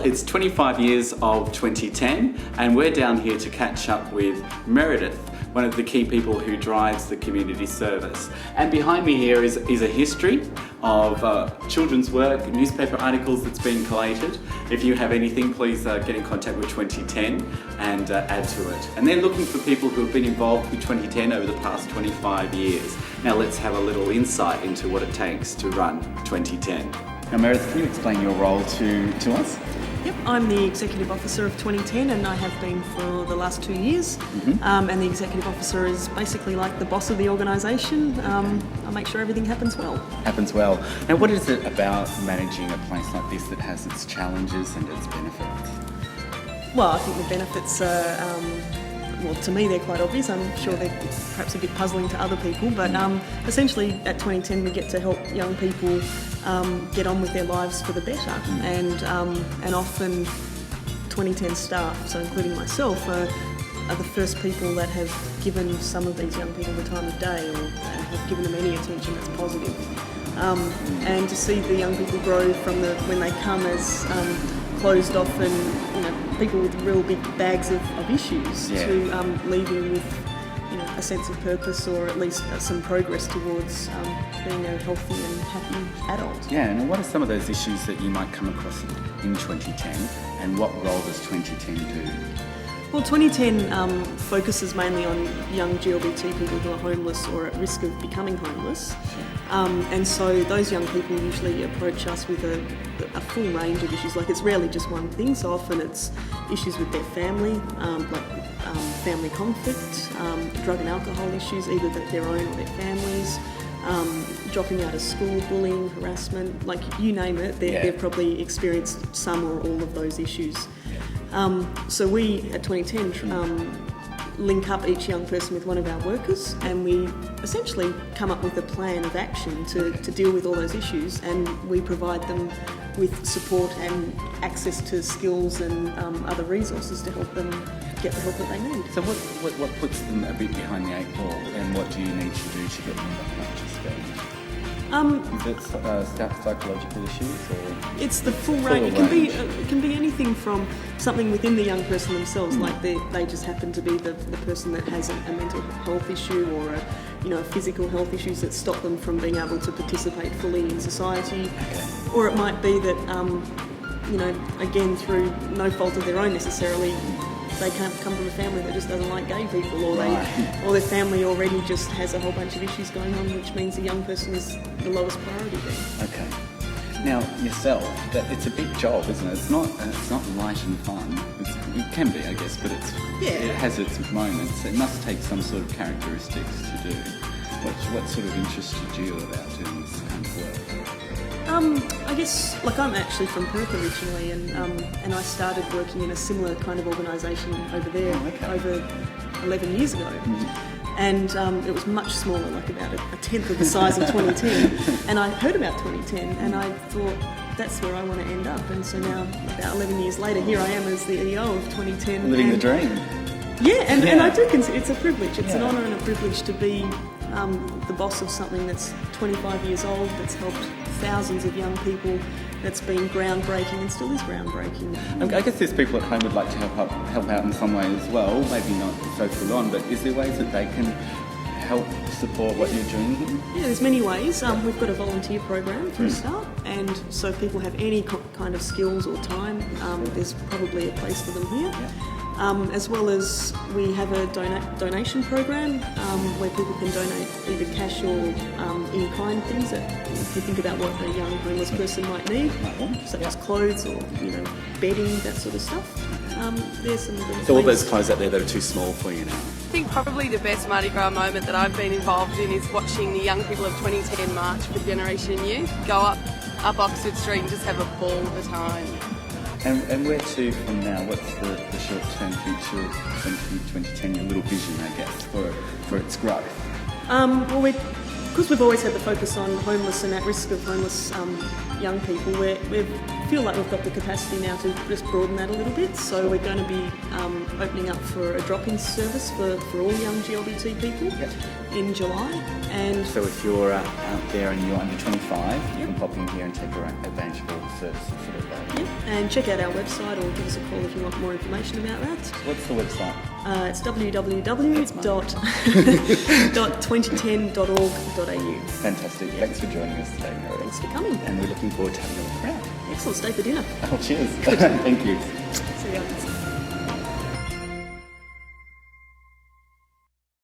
it's 25 years of 2010, and we're down here to catch up with Meredith, one of the key people who drives the community service. And behind me here is a history of children's work, newspaper articles that's been collated. If you have anything, please get in contact with 2010 and add to it. And they're looking for people who have been involved with 2010 over the past 25 years. Now let's have a little insight into what it takes to run 2010. Now Meredith, can you explain your role to us? Yep, I'm the Executive Officer of 2010 and I have been for the last 2 years. And the Executive Officer is basically like the boss of the organisation. I make sure everything happens well. Happens well. Now what is it about managing a place like this that has its challenges and its benefits? Well, I think the benefits are, well, to me they're quite obvious. I'm sure they're perhaps a bit puzzling to other people, but essentially at 2010 we get to help young people get on with their lives for the better, and often 2010 staff, so including myself, are the first people that have given some of these young people the time of day, or have given them any attention that's positive. And to see the young people grow from when they come as closed off and people with real big bags of issues, to leaving with a sense of purpose, or at least some progress towards being a healthy and happy adult. Yeah, and what are some of those issues that you might come across in 2010, and what role does 2010 do? Well, 2010 focuses mainly on young GLBT people who are homeless or at risk of becoming homeless. And so those young people usually approach us with a full range of issues. Like, it's rarely just one thing, so often it's issues with their family, family conflict, drug and alcohol issues, either their own or their families, dropping out of school, bullying, harassment, like you name it, they've probably experienced some or all of those issues. So we at 2010 link up each young person with one of our workers, and we essentially come up with a plan of action to deal with all those issues, and we provide them with support and access to skills and other resources to help them get the help that they need. So what puts them a bit behind the 8 ball, and what do you need to do to get them back up to speed? Is it psychological issues, or it's the full range? It can be anything from something within the young person themselves, like they just happen to be the person that has a mental health issue, or a physical health issues that stop them from being able to participate fully in society. Or it might be that again, through no fault of their own necessarily, they can't come from a family that just doesn't like gay people, or their family already just has a whole bunch of issues going on, which means the young person is the lowest priority then. Okay. Now yourself, it's a big job, isn't it? It's not light and fun. It can be, I guess, but it has its moments. It must take some sort of characteristics to do. What sort of interested you about doing this kind of work? I guess, I'm actually from Perth originally, and I started working in a similar kind of organisation over there over 11 years ago. And it was much smaller, like about a tenth of the size of 2010. And I heard about 2010, and I thought, that's where I want to end up. And so now, about 11 years later, here I am as the EO of 2010. Living the dream. Yeah, and I do consider it's a privilege. It's an honour and a privilege to be the boss of something that's 25 years old, that's helped thousands of young people, that's been groundbreaking and still is groundbreaking. I guess there's people at home who'd like to help out in some way as well, maybe not so full on, but is there ways that they can help support what you're doing? Yeah, there's many ways. We've got a volunteer program for a start, and so if people have any kind of skills or time, there's probably a place for them here. As well as we have a donation program where people can donate either cash or in-kind things that, if you think about what a young homeless person might need, such as clothes or bedding, that sort of stuff. There's some. So all those clothes out there that are too small for you now. I think probably the best Mardi Gras moment that I've been involved in is watching the young people of 2010 march for Generation Youth, go up Oxford Street and just have a ball of a time. And where to from now? What's the short-term future of 2010, your little vision, I guess, for its growth? Well, because we've always had the focus on homeless and at risk of homeless young people, we feel like we've got the capacity now to just broaden that a little bit. So we're going to be opening up for a drop-in service for all young GLBT people in July. And so if you're out there and you're under 25, you can pop in here and take advantage of all the services that are available. Yeah, and check out our website or give us a call if you want more information about that. What's the website? It's www.2010.org.au. Fantastic. Thanks for joining us today, Meredith. Thanks for coming. And we're looking forward to having you look around. Excellent, stay for dinner. Oh, cheers. Thank you. See you.